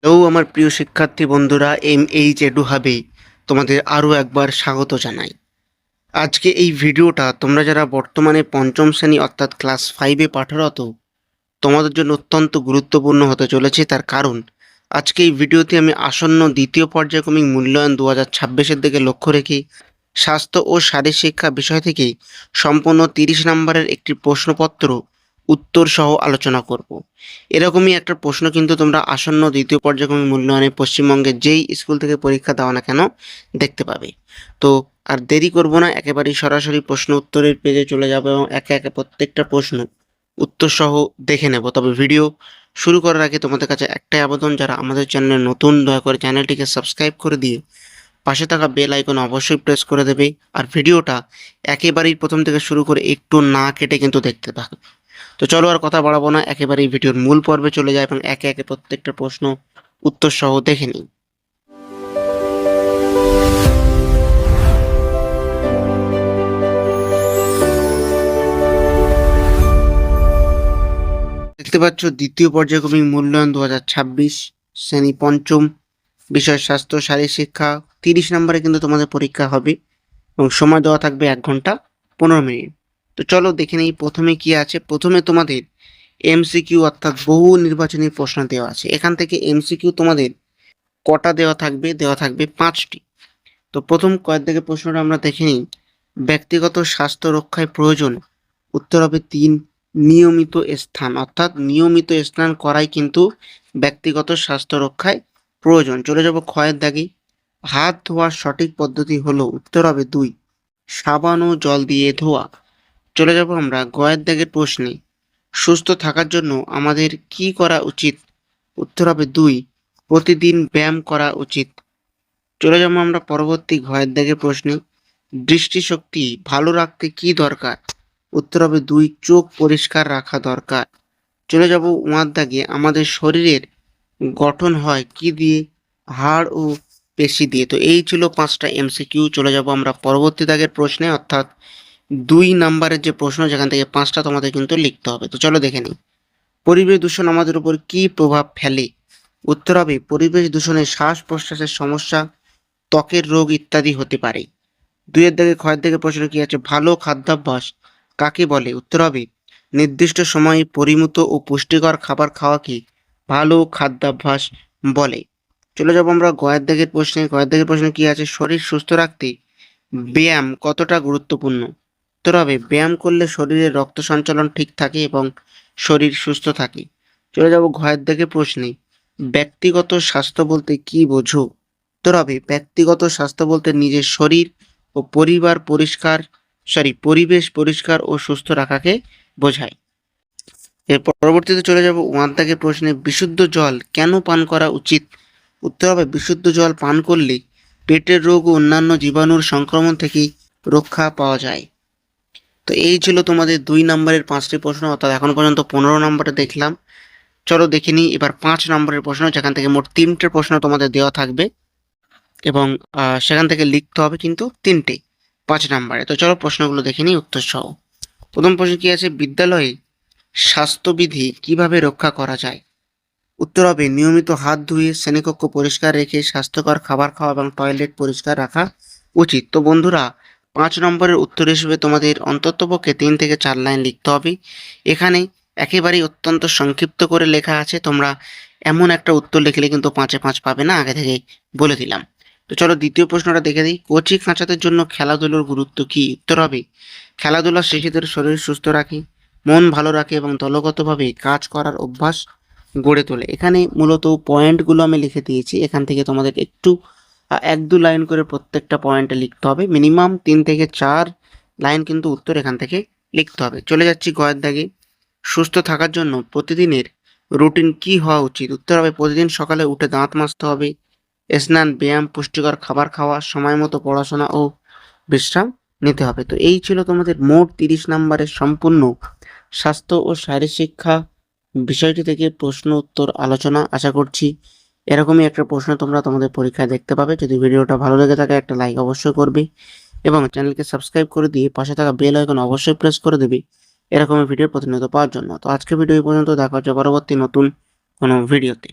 Hello আমার প্রিয় শিক্ষার্থী বন্ধুরা, MH এডু হাবে তোমাদের আরও একবার স্বাগত জানাই। আজকে এই ভিডিওটা তোমরা যারা বর্তমানে পঞ্চম শ্রেণী অর্থাৎ ক্লাস 5-এ পাঠরত, তোমাদের জন্য অত্যন্ত গুরুত্বপূর্ণ হতে চলেছে। তার কারণ আজকে এই ভিডিওতে আমি আসন্ন দ্বিতীয় পর্যায়ক্রমিক মূল্যায়ন 2026-এর দিকে লক্ষ্য রেখে স্বাস্থ্য ও শারীরশিক্ষা বিষয় থেকে সম্পূর্ণ 30 নম্বরের একটি প্রশ্নপত্র উত্তর সহ আলোচনা করব। এরকমই একটা প্রশ্ন কিন্তু তোমরা আসন্ন দ্বিতীয় পর্যায়ক্রমিক মূল্যায়নে পশ্চিমবঙ্গের যেই স্কুল থেকে পরীক্ষা দাও না কেন দেখতে পাবে। তো আর দেরি করব না, একেবারেই সরাসরি প্রশ্ন উত্তরের পেজে চলে যাব এবং একে একে প্রত্যেকটা প্রশ্ন উত্তর সহ দেখে নেব। তবে ভিডিও শুরু করার আগে তোমাদের কাছে একটাই আবেদন, যারা আমাদের চ্যানেলে নতুন, দয়া করে চ্যানেলটিকে সাবস্ক্রাইব করে দিয়ে পাশে থাকা বেল আইকন অবশ্যই প্রেস করে দেবে। আর ভিডিওটা একেবারেই প্রথম থেকে শুরু করে একটু না কেটে কিন্তু দেখতে থাকবে। তো চলো আর কথা বাড়াবো না, একেবারেই ভিডিওর মূল পর্বে চলে যায় এবং একে একে প্রত্যেকটা প্রশ্ন উত্তর সহ দেখে নিই। দেখতে পাচ্ছ দ্বিতীয় পর্যায়ক্রমিক মূল্যায়ন 2026 শ্রেণী পঞ্চম, বিষয় স্বাস্থ্য শারীর শিক্ষা। 30 নম্বরে কিন্তু তোমাদের পরীক্ষা হবে এবং সময় দেওয়া থাকবে 1 ঘন্টা 15 মিনিট। তো চলো দেখে নিই প্রথমে কি আছে। প্রথমে তোমাদের MCQ অর্থাৎ বহু নির্বাচনী প্রশ্ন দেওয়া আছে। এখান থেকে MCQ তোমাদের কটা দেওয়া থাকবে? দেওয়া থাকবে 5টি। তো প্রথম কয়েক দিকে প্রশ্নটা আমরা দেখে নিই। ব্যক্তিগত স্বাস্থ্য রক্ষায় প্রয়োজন উত্তর হবে 3 নিয়মিত স্নান, অর্থাৎ নিয়মিত স্নান করাই কিন্তু ব্যক্তিগত স্বাস্থ্য রক্ষায় প্রয়োজন। চলে যাব ক্ষয়ের দাগে। হাত ধোয়ার সঠিক পদ্ধতি হলো উত্তর হবে 2 সাবান ও জল দিয়ে ধোয়া। চলে যাব আমরা গয়ের দাগের প্রশ্নে। সুস্থ থাকার জন্য আমাদের কি করা উচিত? উত্তর হবে 2 প্রতিদিন ব্যায়াম করা উচিত। চলে যাবো আমরা পরবর্তী ঘয়ের দাগের প্রশ্নে। দৃষ্টিশক্তি ভালো রাখতে কি দরকার? উত্তর হবে 2 চোখ পরিষ্কার রাখা দরকার। চলে যাব ওয়ার দাগে। আমাদের শরীরের গঠন হয় কি দিয়ে? হাড় ও পেশি দিয়ে। তো এই ছিল 5টা MCQ। চলে যাব আমরা পরবর্তী দাগের প্রশ্নে, অর্থাৎ 2 নাম্বারের যে প্রশ্ন, যেখান থেকে 5টা তোমাদের কিন্তু লিখতে হবে। তো চলো দেখে নিই। পরিবেশ দূষণ আমাদের উপর কি প্রভাব ফেলে? উত্তর হবে পরিবেশ দূষণে শ্বাস প্রশ্বাসের সমস্যা, ত্বকের রোগ ইত্যাদি হতে পারে। 2 দাগে ক্ষয়ের দাগে প্রশ্ন কি আছে? ভালো খাদ্যাভ্যাস কাকে বলে? উত্তর হবে নির্দিষ্ট সময়ে পরিমিত ও পুষ্টিকর খাবার খাওয়াকে ভালো খাদ্যাভ্যাস বলে। চলে যাব আমরা গয়ের দাগের প্রশ্নে। গয়ের দাগের প্রশ্নে কি আছে? শরীর সুস্থ রাখতে ব্যায়াম কতটা গুরুত্বপূর্ণ? উত্তর হবে ব্যায়াম করলে শরীরের রক্ত সঞ্চালন ঠিক থাকে এবং শরীর সুস্থ থাকে। চলে যাব ঘয়ের দাগের প্রশ্নে। ব্যক্তিগত স্বাস্থ্য বলতে কি বোঝো? উত্তর হবে ব্যক্তিগত স্বাস্থ্য বলতে নিজের শরীর ও পরিবেশ পরিষ্কার ও সুস্থ রাখাকে বোঝায়। এর পরবর্তীতে চলে যাব ওয়ান দাগের প্রশ্নে। বিশুদ্ধ জল কেন পান করা উচিত? উত্তর হবে বিশুদ্ধ জল পান করলে পেটের রোগ ও অন্যান্য জীবাণুর সংক্রমণ থেকে রক্ষা পাওয়া যায়। তো এই ছিল তোমাদের 2 নম্বরের 5টি প্রশ্ন, অর্থাৎ এখন পর্যন্ত 15 নম্বরে দেখলাম। চলো দেখে নিই এবার 5 নম্বরের প্রশ্ন, যেখান থেকে মোট 3টে প্রশ্ন তোমাদের দেওয়া থাকবে এবং সেখান থেকে লিখতে হবে কিন্তু 3টে 5 নম্বরে। তো চলো প্রশ্নগুলো দেখে নিই উত্তর সহ। প্রথম প্রশ্ন কি আছে? বিদ্যালয়ে স্বাস্থ্যবিধি কিভাবে রক্ষা করা যায়? উত্তর হবে নিয়মিত হাত ধুয়ে, শ্রেণীকক্ষ পরিষ্কার রেখে, স্বাস্থ্যকর খাবার খাওয়া এবং টয়লেট পরিষ্কার রাখা উচিত। তো বন্ধুরা 5 নম্বরের উত্তর হিসেবে তোমাদের অন্ততপক্ষে 3 থেকে 4 লাইন লিখতে হবে। এখানে একেবারেই অত্যন্ত সংক্ষিপ্ত করে লেখা আছে। তোমরা এমন একটা উত্তর লিখলে কিন্তু 5-এ 5 পাবে না, আগে থেকে বলে দিলাম। তো চলো দ্বিতীয় প্রশ্নটা দেখে দিই। কচি কাঁচাদের জন্য খেলাধুলার গুরুত্ব কি? উত্তর হবে খেলাধুলা শিশুদের শরীর সুস্থ রাখে, মন ভালো রাখে এবং দলগতভাবে কাজ করার অভ্যাস গড়ে তোলে। এখানে মূলত পয়েন্টগুলো আমি লিখে দিয়েছি, এখান থেকে তোমাদের একটু 1-2 লাইন করে প্রত্যেকটা পয়েন্টে লিখতে হবে। মিনিমাম 3 থেকে 4 লাইন কিন্তু উত্তর এখান থেকে লিখতে হবে। চলে যাচ্ছি গয়ের দাগে। সুস্থ থাকার জন্য প্রতিদিনের রুটিন কি হওয়া উচিত? উত্তর হবে প্রতিদিন সকালে উঠে দাঁত মাজতে হবে, স্নান, ব্যায়াম, পুষ্টিকর খাবার খাওয়া, সময় মতো পড়াশোনা ও বিশ্রাম নিতে হবে। তো এই ছিল তোমাদের মোট 30 নম্বরের সম্পূর্ণ স্বাস্থ্য ও শারীরিক শিক্ষা বিষয়টি থেকে প্রশ্ন উত্তর আলোচনা। আশা করছি এরকমই একটা প্রশ্ন তোমরা তোমাদের পরীক্ষায় দেখতে পাবে। যদি ভিডিওটা ভালো লেগে থাকে একটা লাইক অবশ্যই করবে এবং চ্যানেলকে সাবস্ক্রাইব করে দিয়ে পাশে থাকা বেল আইকন অবশ্যই প্রেস করে দেবে এরকমই ভিডিও প্রতিনিয়ত পাওয়ার জন্য। তো আজকে ভিডিও এই পর্যন্ত, দেখা হচ্ছে পরবর্তী নতুন কোনো ভিডিওতে।